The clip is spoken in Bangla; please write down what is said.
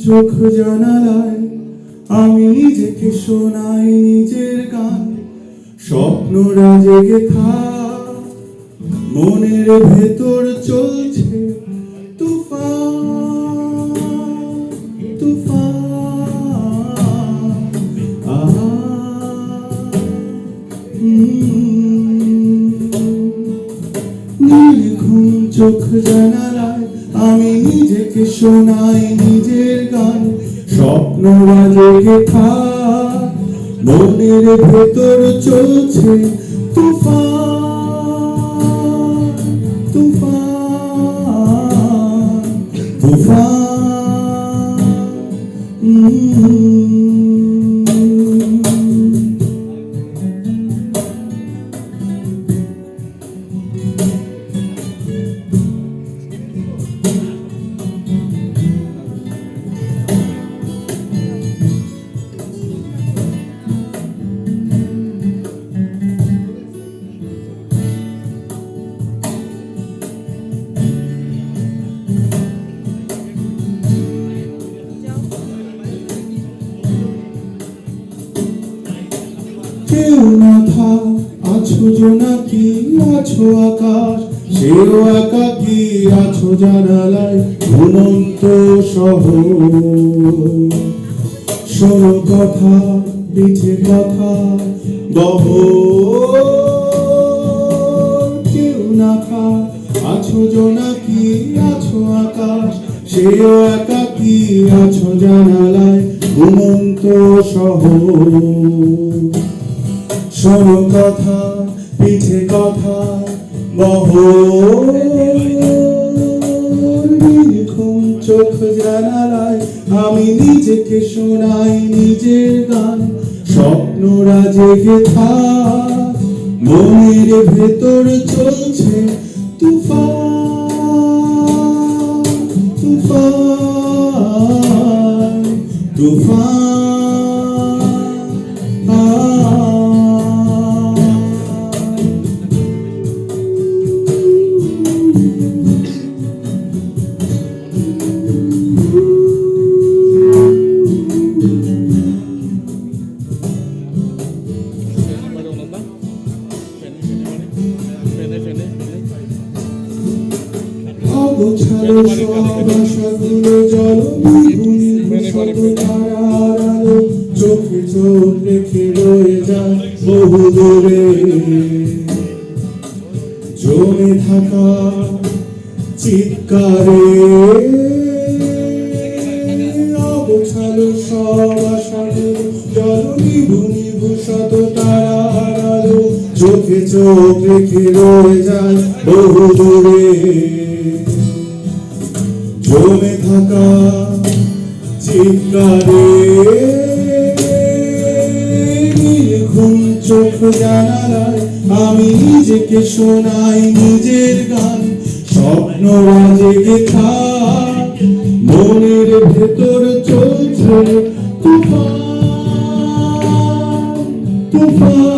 চোখ জানালায় আমি নিজেকে শোনাই নিজের গান। স্বপ্নরা জেগে থাক, মনের ভেতর চলছে তুফান তুফান। নির্ঘুম চোখ জানালায় আমি নিজেকে শোনাই নিজের গান। স্বপ্নরা জেগে থাক, মনের ভেতর চলছে তুফান তুফান তুফান। কেউ না থাক, আছো জোনাকি, আছো আকাশ, সেও একাকী, আছো জানালায় ঘুমন্ত শহর। শোনো কথা, পিঠে কথা বহ। কেউ না থাক, আছো জোনাকি, আছো আকাশ, সেও একাকী, আছো জানালায় ঘুমন্ত শহর। শোনো কথা, পিঠে কথা বহ। নির্ঘুম চোখ জানালায় আমি নিজেকে শোনাই নিজের গান। স্বপ্নরা জেগে থাক, মনের ভেতর চলছে তুফান তুফান তুফান। অগোছালো সব আশাগুলো জলবিহীন তারার আলো, চোখে চোখ রেখে রয়ে যায় বহু দূরে। জমে থাকা চিৎকারে অগোছালো সব আশাগুলো জলবিহীন শত তারার আলো, চোখে চোখ রেখে রয়ে যায় বহু দূরে। জমে থাকা চিৎকারে নির্ঘুম চোখ জানালায় আমি নিজেকে শোনাই নিজের গান। স্বপ্নরা জেগে থাক, মনের ভেতর চলছে তুফান তুফান।